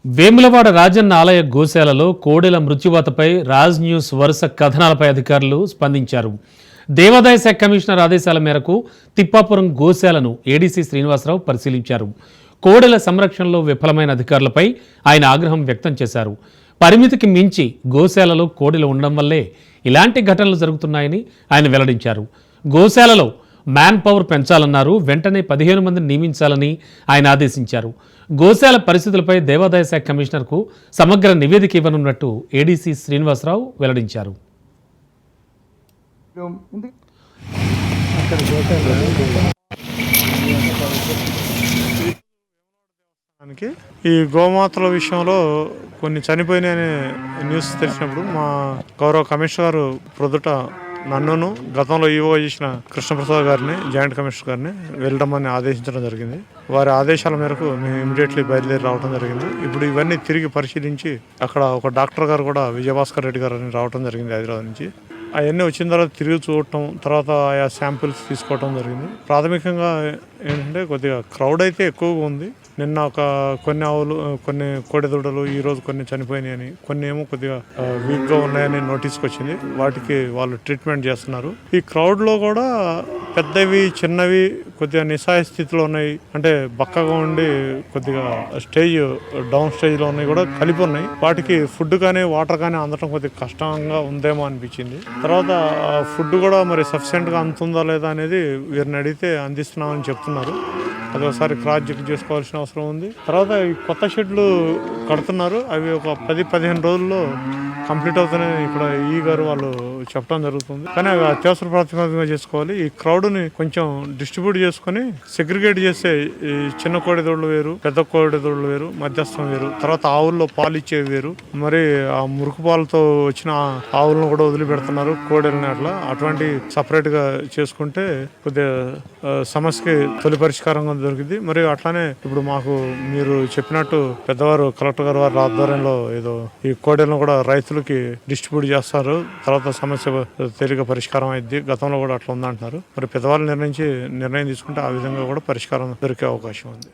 వేములవాడ రాజన్న ఆలయ గోశాలలో కోడెల మృత్యువాతపై రాజ్ న్యూస్ వరుస కథనాలపై అధికారులు స్పందించారు. దేవాదాయ శాఖ కమిషనర్ ఆదేశాల మేరకు తిప్పాపురం గోశాలను ఏడీసీ శ్రీనివాసరావు పరిశీలించారు. కోడెల సంరక్షణలో విఫలమైన అధికారులపై ఆయన ఆగ్రహం వ్యక్తం చేశారు. పరిమితికి మించి గోశాలలో కోడెలు ఉండడం వల్లే ఇలాంటి ఘటనలు జరుగుతున్నాయని ఆయన వెల్లడించారు. గోశాలలో మ్యాన్ పవర్ పెంచాలన్నారు. వెంటనే 15 మందిని నియమించాలని ఆయన ఆదేశించారు. గోశాల పరిస్థితులపై దేవాదాయ శాఖ కమిషనర్కు సమగ్ర నివేదిక ఇవ్వనున్నట్టు ఏడీసీ శ్రీనివాసరావు వెల్లడించారు. ఈ గోమాతల విషయంలో కొన్ని చనిపోయినాయనే న్యూస్ తెలిసినప్పుడు మా గౌరవ కమిషనర్ గారు ప్రొద్దుట నన్నును గతంలో ఈవో చేసిన కృష్ణప్రసాద్ గారిని జాయింట్ కమిషనర్ గారిని వెళ్ళడమని ఆదేశించడం జరిగింది. వారి ఆదేశాల మేరకు మేము ఇమీడియట్లీ బయలుదేరి రావడం జరిగింది. ఇప్పుడు ఇవన్నీ తిరిగి పరిశీలించి అక్కడ ఒక డాక్టర్ గారు కూడా విజయభాస్కర్ రెడ్డి గారు అని రావడం జరిగింది హైదరాబాద్ నుంచి. అవన్నీ వచ్చిన తర్వాత తిరిగి చూడటం, తర్వాత ఆయా శాంపిల్స్ తీసుకోవటం జరిగింది. ప్రాథమికంగా ఏంటంటే కొద్దిగా క్రౌడ్ అయితే ఎక్కువగా ఉంది. నిన్న కొన్ని ఆవులు, కొన్ని కోడెదూడలు ఈరోజు కొన్ని చనిపోయినాయని, కొన్ని ఏమో కొద్దిగా వీక్గా ఉన్నాయని నోటీస్కి వచ్చింది. వాటికి వాళ్ళు ట్రీట్మెంట్ చేస్తున్నారు. ఈ క్రౌడ్లో కూడా పెద్దవి చిన్నవి కొద్దిగా నిస్సాయ స్థితిలో ఉన్నాయి, అంటే బక్కగా ఉండి కొద్దిగా డౌన్ స్టేజ్లో ఉన్నాయి కూడా కలిపి ఉన్నాయి. వాటికి ఫుడ్ కానీ వాటర్ కానీ అందడం కొద్దిగా కష్టంగా ఉందేమో అనిపించింది. తర్వాత ఫుడ్ కూడా మరి సఫిషియెంట్గా అందుతుందా లేదా అనేది వీరిని అడిగితే అందిస్తున్నామని చెప్తున్నారు. అది ఒకసారి క్రాస్ చెక్ చేసుకోవాల్సిన అవసరం ఉంది. తర్వాత ఈ కొత్త షెడ్లు కడుతున్నారు. అవి ఒక 10-15 రోజుల్లో కంప్లీట్ అవుతాయని ఇక్కడ ఈ గారు వాళ్ళు చెప్పడం జరుగుతుంది. కానీ అవి అత్యవసర ప్రాతిపదికగా చేసుకోవాలి. ఈ క్రౌడ్ని కొంచెం డిస్ట్రిబ్యూట్ చేసుకొని సెగ్రిగేట్ చేస్తే ఈ చిన్న కోడెదోళ్ళు వేరు, పెద్ద కోడెదోళ్ళు వేరు, మధ్యస్థం వేరు, తర్వాత ఆవుల్లో పాలు ఇచ్చేవి వేరు, మరి ఆ మురుకు పాలతో వచ్చిన ఆవులను కూడా వదిలిపెడుతున్నారు కోడెలని. అటువంటి సపరేట్గా చేసుకుంటే కొద్దిగా సమస్యకి తొలి పరిష్కారంగా దొరికింది. మరి అట్లానే ఇప్పుడు మాకు మీరు చెప్పినట్టు పెద్దవారు కలెక్టర్ గారు వారి ఆధ్వర్యంలో ఏదో ఈ కోడెలను కూడా రైతులకి డిస్ట్రిబ్యూట్ చేస్తారు. తర్వాత సమస్య తేలిక పరిష్కారం అయింది. గతంలో కూడా అట్లా ఉందంటున్నారు. మరి పెద్దవాళ్ళు నిర్ణయం తీసుకుంటే ఆ విధంగా కూడా పరిష్కారం దొరికే అవకాశం ఉంది.